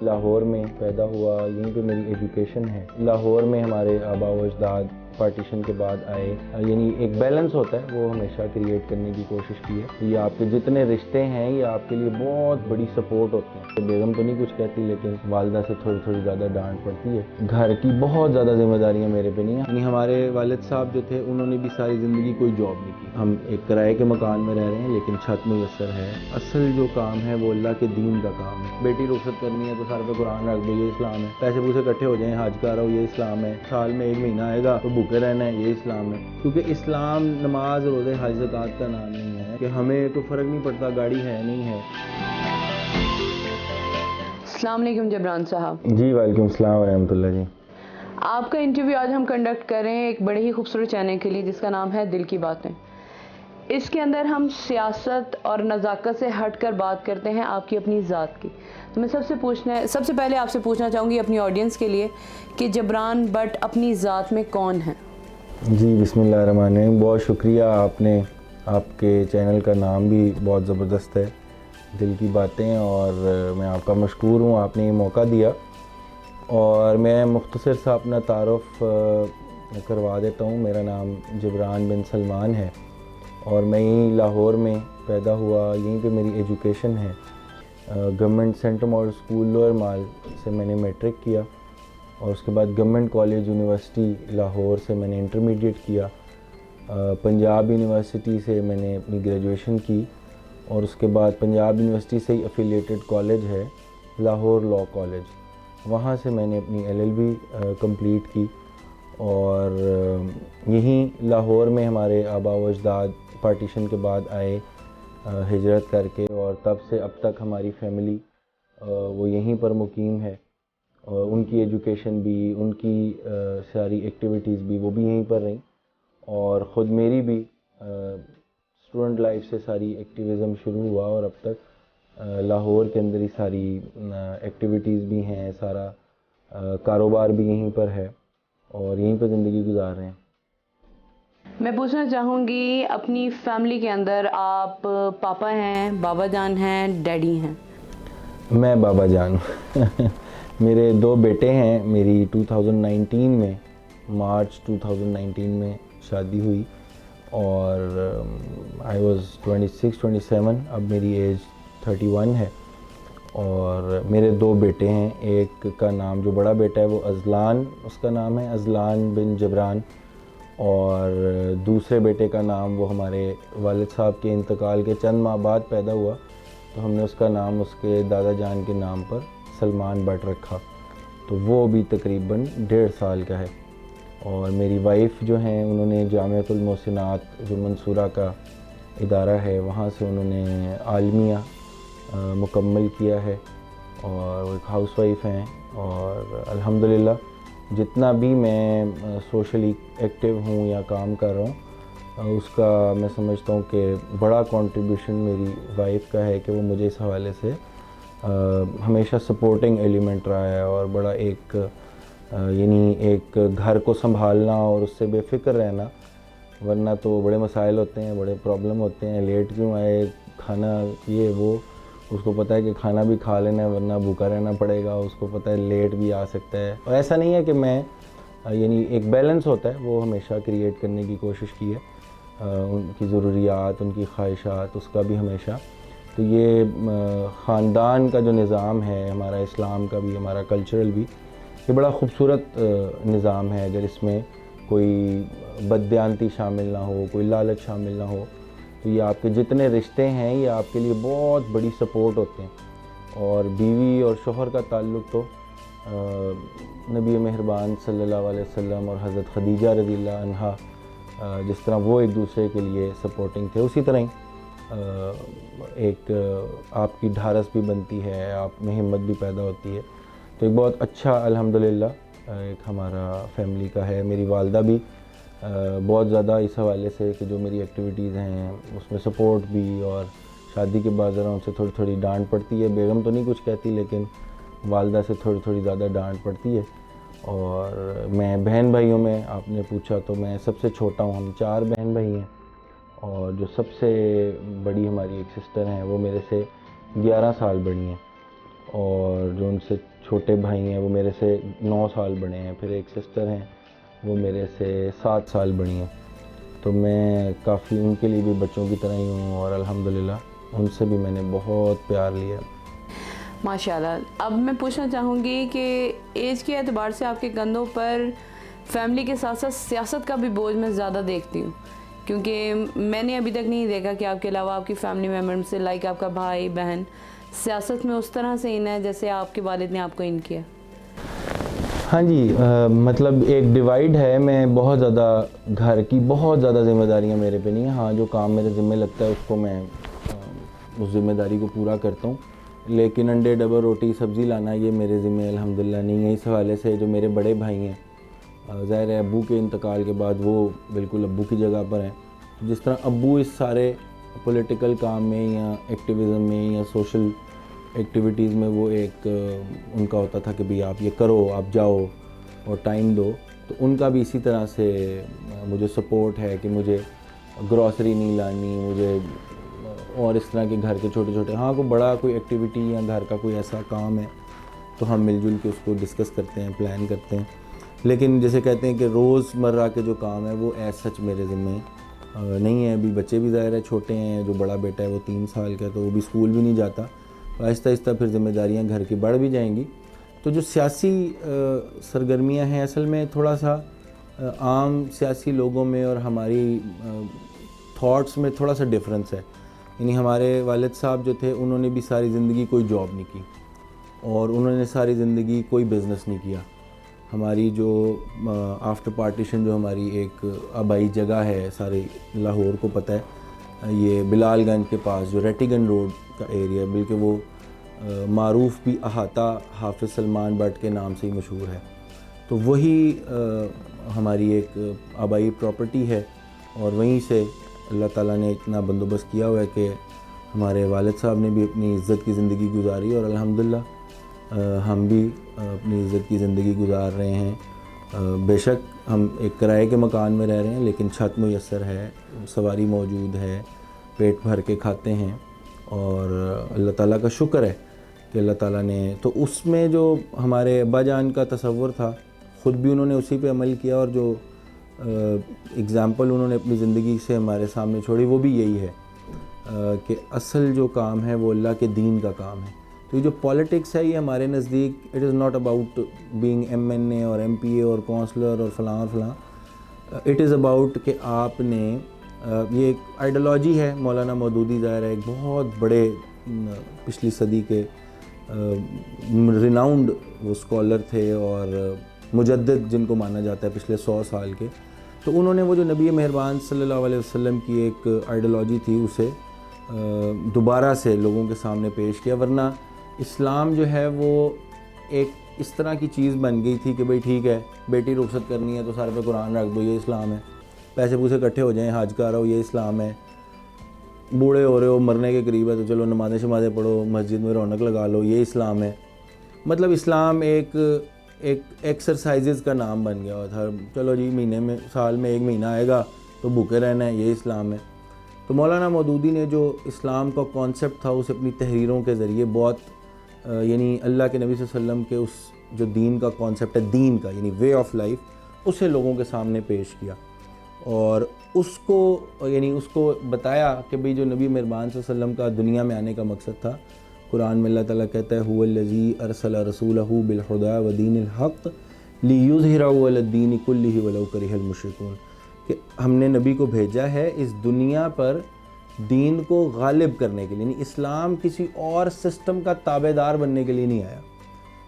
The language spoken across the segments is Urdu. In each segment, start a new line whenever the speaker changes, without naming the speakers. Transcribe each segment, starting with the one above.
لاہور میں پیدا ہوا، یہیں پہ میری ایجوکیشن ہے۔ لاہور میں ہمارے آبا و اجداد پارٹیشن کے بعد آئے، یعنی ایک بیلنس ہوتا ہے وہ ہمیشہ کریٹ کرنے کی کوشش کی ہے۔ یہ آپ کے جتنے رشتے ہیں یہ آپ کے لیے بہت بڑی سپورٹ ہوتے ہیں۔ بیگم تو نہیں کچھ کہتی لیکن والدہ سے تھوڑی زیادہ ڈانٹ پڑتی ہے۔ گھر کی بہت زیادہ ذمہ داریاں میرے پہ نہیں ہیں، یعنی ہمارے والد صاحب جو تھے انہوں نے بھی ساری زندگی کوئی جاب نہیں کی۔ ہم ایک کرائے کے مکان میں رہ رہے ہیں لیکن چھت میسر ہے۔ اصل جو کام ہے وہ اللہ کے دین کا کام ہے۔ بیٹی رخصت کرنی ہے تو سر پہ قرآن رکھ دو، یہ اسلام ہے۔ پیسے پوسے اکٹھے ہو جائیں، حج کر آؤ، یہ اسلام ہے۔ سال میں ایک مہینہ آئے گا تو بھوکے رہنا ہے، یہ اسلام ہے۔ کیونکہ اسلام نماز روزے حج زکوٰۃ کا نام نہیں ہے کہ ہمیں کوئی فرق نہیں پڑتا گاڑی ہے نہیں ہے۔
السلام علیکم جبران صاحب۔
جی وعلیکم السلام ورحمۃ اللہ جی۔
آپ کا انٹرویو آج ہم کنڈکٹ کر رہے ہیں ایک بڑے ہی خوبصورت چینل کے لیے جس کا نام ہے دل کی باتیں۔ اس کے اندر ہم سیاست اور نزاکت سے ہٹ کر بات کرتے ہیں آپ کی اپنی ذات کی۔ تو میں سب سے پہلے آپ سے پوچھنا چاہوں گی اپنی آڈینس کے لیے کہ جبران بٹ اپنی ذات میں کون ہے؟
جی بسم اللہ الرحمن الرحیم۔ بہت شکریہ، آپ کے چینل کا نام بھی بہت زبردست ہے، دل کی باتیں، اور میں آپ کا مشکور ہوں، آپ نے یہ موقع دیا۔ اور میں مختصر سا اپنا تعارف کروا دیتا ہوں۔ میرا نام جبران بن سلمان ہے اور میں یہیں لاہور میں پیدا ہوا، یہیں پہ میری ایجوکیشن ہے۔ Government centre model school lower mall سے میں نے میٹرک کیا اور اس کے بعد گورنمنٹ کالج یونیورسٹی لاہور سے میں نے انٹرمیڈیٹ کیا۔ پنجاب یونیورسٹی سے میں نے اپنی گریجویشن کی اور اس کے بعد پنجاب یونیورسٹی سے ہی افیلیٹڈ کالج ہے لاہور لاء کالج، وہاں سے میں نے اپنی LLB کمپلیٹ کی۔ اور یہیں لاہور میں ہمارے آبا و اجداد پارٹیشن کے بعد آئے ہجرت کر کے، اور تب سے اب تک ہماری فیملی وہ یہیں پر مقیم ہے۔ اور ان کی ایجوکیشن بھی، ان کی ساری ایکٹیویٹیز بھی وہ بھی یہیں پر رہیں، اور خود میری بھی اسٹوڈنٹ لائف سے ساری ایکٹیویزم شروع ہوا اور اب تک لاہور کے اندر ہی ساری ایکٹیویٹیز بھی ہیں، سارا کاروبار بھی یہیں پر ہے اور یہیں پر زندگی گزار رہے ہیں۔
میں پوچھنا چاہوں گی اپنی فیملی کے اندر آپ پاپا ہیں، بابا جان ہیں، ڈیڈی ہیں؟
میں بابا جان ہوں۔ میرے 2 بیٹے ہیں، میری 2019 میں مارچ 2019 میں شادی ہوئی اور I was 26-27، اب میری ایج 31 ہے۔ اور میرے 2 بیٹے ہیں، ایک کا نام جو بڑا بیٹا ہے وہ اذلان، اس کا نام ہے اذلان بن جبران، اور دوسرے بیٹے کا نام وہ ہمارے والد صاحب کے انتقال کے چند ماہ بعد پیدا ہوا تو ہم نے اس کا نام اس کے دادا جان کے نام پر سلمان بٹ رکھا، تو وہ بھی تقریباً 1.5 سال کا ہے۔ اور میری وائف جو ہیں انہوں نے جامعۃ المحسنات جو منصورہ کا ادارہ ہے وہاں سے انہوں نے عالمیہ مکمل کیا ہے اور وہ ایک ہاؤس وائف ہیں۔ اور الحمدللہ جتنا بھی میں سوشلی ایکٹیو ہوں یا کام کر رہا ہوں اس کا میں سمجھتا ہوں کہ بڑا کنٹریبیوشن میری وائف کا ہے کہ وہ مجھے اس حوالے سے ہمیشہ سپورٹنگ ایلیمنٹ رہا ہے، اور بڑا ایک یعنی ایک گھر کو سنبھالنا اور اس سے بے فکر رہنا، ورنہ تو بڑے مسائل ہوتے ہیں، بڑے پرابلم ہوتے ہیں، لیٹ کیوں آئے، کھانا یہ وہ، اس کو پتہ ہے کہ کھانا بھی کھا لینا ہے ورنہ بھوکا رہنا پڑے گا، اس کو پتہ ہے لیٹ بھی آ سکتا ہے۔ اور ایسا نہیں ہے کہ میں یعنی ایک بیلنس ہوتا ہے وہ ہمیشہ کریٹ کرنے کی کوشش کی ہے، ان کی ضروریات، ان کی خواہشات، اس کا بھی ہمیشہ۔ تو یہ خاندان کا جو نظام ہے ہمارا، اسلام کا بھی، ہمارا کلچرل بھی، یہ بڑا خوبصورت نظام ہے۔ اگر اس میں کوئی بددیانتی شامل نہ ہو، کوئی لالچ شامل نہ ہو، تو یہ آپ کے جتنے رشتے ہیں یہ آپ کے لیے بہت بڑی سپورٹ ہوتے ہیں۔ اور بیوی اور شوہر کا تعلق تو نبی مہربان صلی اللہ علیہ وسلم اور حضرت خدیجہ رضی اللہ عنہا جس طرح وہ ایک دوسرے کے لیے سپورٹنگ تھے، اسی طرح ہی ایک آپ کی ڈھارس بھی بنتی ہے، آپ میں ہمت بھی پیدا ہوتی ہے۔ تو ایک بہت اچھا الحمدللہ ایک ہمارا فیملی کا ہے۔ میری والدہ بھی بہت زیادہ اس حوالے سے کہ جو میری ایکٹیویٹیز ہیں اس میں سپورٹ بھی، اور شادی کے بعد ذرا ان سے تھوڑی ڈانٹ پڑتی ہے۔ بیگم تو نہیں کچھ کہتی لیکن والدہ سے تھوڑی زیادہ ڈانٹ پڑتی ہے۔ اور میں بہن بھائیوں میں آپ نے پوچھا تو میں سب سے چھوٹا ہوں، ہم 4 بہن بھائی ہیں، اور جو سب سے بڑی ہماری ایک سسٹر ہیں وہ میرے سے 11 سال بڑی ہیں۔ اور جو ان سے چھوٹے بھائی ہیں وہ میرے سے 9 سال بڑے ہیں. پھر ایک سسٹر ہیں وہ میرے سے 7 سال بڑی ہیں. تو میں کافی ان کے لیے بھی بچوں کی طرح ہی ہوں, اور الحمدللہ ان سے بھی میں نے بہت پیار لیا.
ماشاءاللہ. اب میں پوچھنا چاہوں گی کہ ایج کے اعتبار سے آپ کے کندھوں پر فیملی کے ساتھ ساتھ سیاست کا بھی بوجھ میں زیادہ دیکھتی ہوں, کیونکہ میں نے ابھی تک نہیں دیکھا کہ آپ کے علاوہ آپ کی فیملی ممبر سے لائک آپ کا بھائی بہن سیاست میں اس طرح سے ان ہے جیسے آپ کے والد نے آپ کو ان کیا.
ہاں جی, مطلب ایک ڈیوائیڈ ہے. میں بہت زیادہ گھر کی بہت زیادہ ذمہ داریاں میرے پہ نہیں ہیں. ہاں, جو کام میرے ذمہ لگتا ہے اس کو میں اس ذمہ داری کو پورا کرتا ہوں, لیکن انڈے ڈبل روٹی سبزی لانا یہ میرے ذمہ الحمدللہ نہیں ہے. اس حوالے سے جو میرے بڑے بھائی ہیں, ظاہر ہے ابو کے انتقال کے بعد وہ بالکل ابو کی جگہ پر ہیں. جس طرح ابو اس سارے پولیٹیکل کام میں یا ایکٹیویزم میں یا سوشل ایکٹیویٹیز میں وہ ایک ان کا ہوتا تھا کہ بھئی آپ یہ کرو, آپ جاؤ اور ٹائم دو, تو ان کا بھی اسی طرح سے مجھے سپورٹ ہے کہ مجھے گروسری نہیں لانی, مجھے اور اس طرح کے گھر کے چھوٹے چھوٹے, ہاں کوئی بڑا کوئی ایکٹیویٹی یا گھر کا کوئی ایسا کام ہے تو ہم مل جل کے اس کو ڈسکس کرتے ہیں, پلان کرتے ہیں. لیکن جیسے کہتے ہیں کہ روز مرہ کے جو کام ہے وہ ایز سچ میرے ذمہ نہیں ہے. ابھی بچے بھی ظاہر ہے چھوٹے ہیں. جو بڑا بیٹا ہے وہ 3 سال کا ہے تو وہ بھی اسکول بھی نہیں جاتا. آہستہ آہستہ پھر ذمہ داریاں گھر کی بڑھ بھی جائیں گی. تو جو سیاسی سرگرمیاں ہیں اصل میں تھوڑا سا عام سیاسی لوگوں میں اور ہماری تھاٹس میں تھوڑا سا ڈفرینس ہے. یعنی ہمارے والد صاحب جو تھے انہوں نے بھی ساری زندگی کوئی جاب نہیں کی, اور انہوں نے ساری زندگی کوئی بزنس نہیں کیا. ہماری جو آفٹر پارٹیشن جو ہماری ایک آبائی جگہ ہے سارے لاہور کو پتہ ہے, یہ بلال گنج کے پاس جو ریٹیگن روڈ کا ایریا, بلکہ وہ معروف بھی احاطہ حافظ سلمان بٹ کے نام سے ہی مشہور ہے. تو وہی ہماری ایک آبائی پراپرٹی ہے, اور وہیں سے اللہ تعالیٰ نے اتنا بندوبست کیا ہوا ہے کہ ہمارے والد صاحب نے بھی اپنی عزت کی زندگی گزاری, اور الحمدللہ ہم بھی اپنی عزت کی زندگی گزار رہے ہیں. بے شک ہم ایک کرائے کے مکان میں رہ رہے ہیں, لیکن چھت میسر ہے, سواری موجود ہے, پیٹ بھر کے کھاتے ہیں, اور اللہ تعالیٰ کا شکر ہے کہ اللہ تعالیٰ نے. تو اس میں جو ہمارے ابا جان کا تصور تھا خود بھی انہوں نے اسی پہ عمل کیا, اور جو اگزامپل انہوں نے اپنی زندگی سے ہمارے سامنے چھوڑی وہ بھی یہی ہے کہ اصل جو کام ہے وہ اللہ کے دین کا کام ہے. تو یہ جو پالیٹکس ہے یہ ہمارے نزدیک it is not about being MNA اور MP اور کونسلر اور فلاں اور فلاں. اٹ از اباؤٹ کہ آپ نے یہ ایک آئیڈیالوجی ہے. مولانا مودودی ظاہر ہے ایک بہت بڑے پچھلی صدی کے ریناؤنڈ وہ اسکالر تھے اور مجدد جن کو مانا جاتا ہے پچھلے 100 سال کے. تو انہوں نے وہ جو نبی مہربان صلی اللہ علیہ وسلم کی ایک آئیڈیالوجی تھی اسے دوبارہ سے لوگوں کے سامنے پیش کیا. ورنہ اسلام جو ہے وہ ایک اس طرح کی چیز بن گئی تھی کہ بھئی ٹھیک ہے بیٹی رخصت کرنی ہے تو سر پہ قرآن رکھ دو, یہ اسلام ہے. پیسے پوسے اکٹھے ہو جائیں, حج کا رہو, یہ اسلام ہے. بوڑھے ہو رہے ہو, مرنے کے قریب ہے تو چلو نمازیں شمازیں پڑھو, مسجد میں رونق لگا لو, یہ اسلام ہے. مطلب اسلام ایک ایکسرسائزز کا نام بن گیا ہوا تھا. چلو جی مہینے میں سال میں 1 مہینہ آئے گا تو بھوکے رہنا ہے, یہ اسلام ہے. تو مولانا مودودی نے جو اسلام کا کانسیپٹ تھا اسے اپنی تحریروں کے ذریعے بہت یعنی اللہ کے نبی صلی اللہ علیہ وسلم کے اس جو دین کا کانسیپٹ ہے, دین کا یعنی وے آف لائف, اسے لوگوں کے سامنے پیش کیا. اور اس کو بتایا کہ بھئی جو نبی مہربان صلی اللہ علیہ وسلم کا دنیا میں آنے کا مقصد تھا. قرآن میں اللہ تعالیٰ کہتا ہے هو الذی ارسل رسولہ بالہدی ودین الحق لیظہرہ علی الدین کلہ ولو کرہ المشرکون, کہ ہم نے نبی کو بھیجا ہے اس دنیا پر دین کو غالب کرنے کے لیے. یعنی اسلام کسی اور سسٹم کا تابع دار بننے کے لیے نہیں آیا,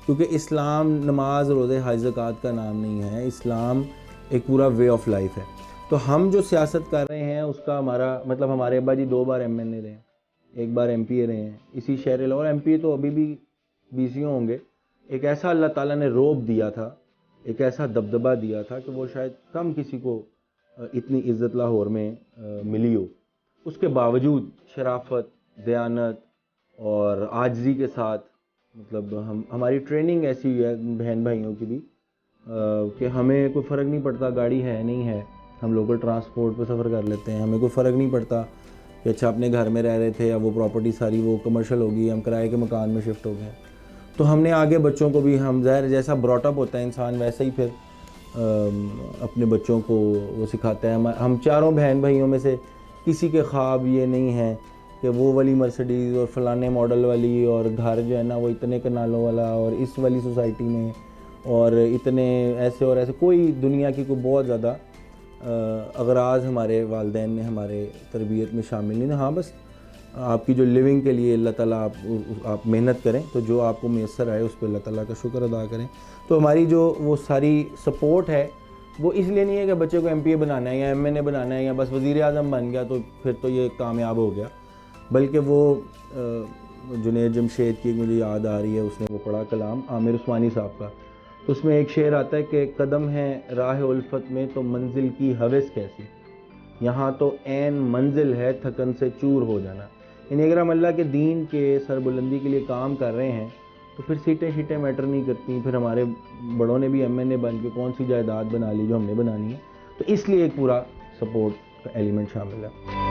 کیونکہ اسلام نماز روزے حج زکوٰۃ کا نام نہیں ہے. اسلام ایک پورا وے آف لائف ہے. تو ہم جو سیاست کر رہے ہیں اس کا ہمارا مطلب ہمارے ابا جی 2 بار MNA رہے ہیں, 1 بار MP رہے ہیں اسی شہر لاہور. MP تو ابھی بھی BCO ہوں گے. ایک ایسا اللہ تعالیٰ نے روب دیا تھا, ایک ایسا دبدبہ دیا تھا کہ وہ شاید کم کسی کو اتنی عزت لاہور میں ملی ہو. اس کے باوجود شرافت, دیانت اور عاجزی کے ساتھ مطلب ہماری ٹریننگ ایسی ہوئی ہے بہن بھائیوں کی بھی کہ ہمیں کوئی فرق نہیں پڑتا گاڑی ہے نہیں ہے, ہم لوکل ٹرانسپورٹ پہ سفر کر لیتے ہیں. ہمیں کوئی فرق نہیں پڑتا کہ اچھا اپنے گھر میں رہ رہے تھے یا وہ پراپرٹی ساری وہ کمرشل ہوگی, ہم کرائے کے مکان میں شفٹ ہو گئے. تو ہم نے آگے بچوں کو بھی, ہم ظاہر جیسا براٹ اپ ہوتا ہے انسان ویسا ہی پھر اپنے بچوں کو وہ سکھاتا ہے. ہم چاروں بہن بھائیوں میں سے کسی کے خواب یہ نہیں ہیں کہ وہ والی مرسڈیز اور فلانے ماڈل والی, اور گھر جو ہے نا وہ اتنے کنالوں والا, اور اس والی سوسائٹی میں, اور اتنے ایسے اور ایسے. کوئی دنیا کی کوئی بہت زیادہ اغراض ہمارے والدین نے ہمارے تربیت میں شامل نہیں. ہاں بس آپ کی جو لیونگ کے لیے اللہ تعالیٰ آپ محنت کریں, تو جو آپ کو میسر آئے اس پہ اللہ تعالیٰ کا شکر ادا کریں. تو ہماری جو وہ ساری سپورٹ ہے وہ اس لیے نہیں ہے کہ بچے کو ایم پی اے بنانا ہے یا ایم این اے بنانا ہے یا بس وزیر اعظم بن گیا تو پھر تو یہ کامیاب ہو گیا, بلکہ وہ جنید جمشید کی مجھے یاد آ رہی ہے, اس نے وہ پڑھا کلام عامر عثمانی صاحب کا, تو اس میں ایک شعر آتا ہے کہ قدم ہے راہ الفت میں تو منزل کی ہوس کیسی, یہاں تو عین منزل ہے تھکن سے چور ہو جانا. یعنی اگر ہم اللہ کے دین کے سربلندی کے لیے کام کر رہے ہیں تو پھر سیٹیں میٹر نہیں کرتی. پھر ہمارے بڑوں نے بھی ایم این اے بن کے کون سی جائیداد بنا لی جو ہم نے بنانی ہے. تو اس لیے ایک پورا سپورٹ کا ایلیمنٹ شامل ہے.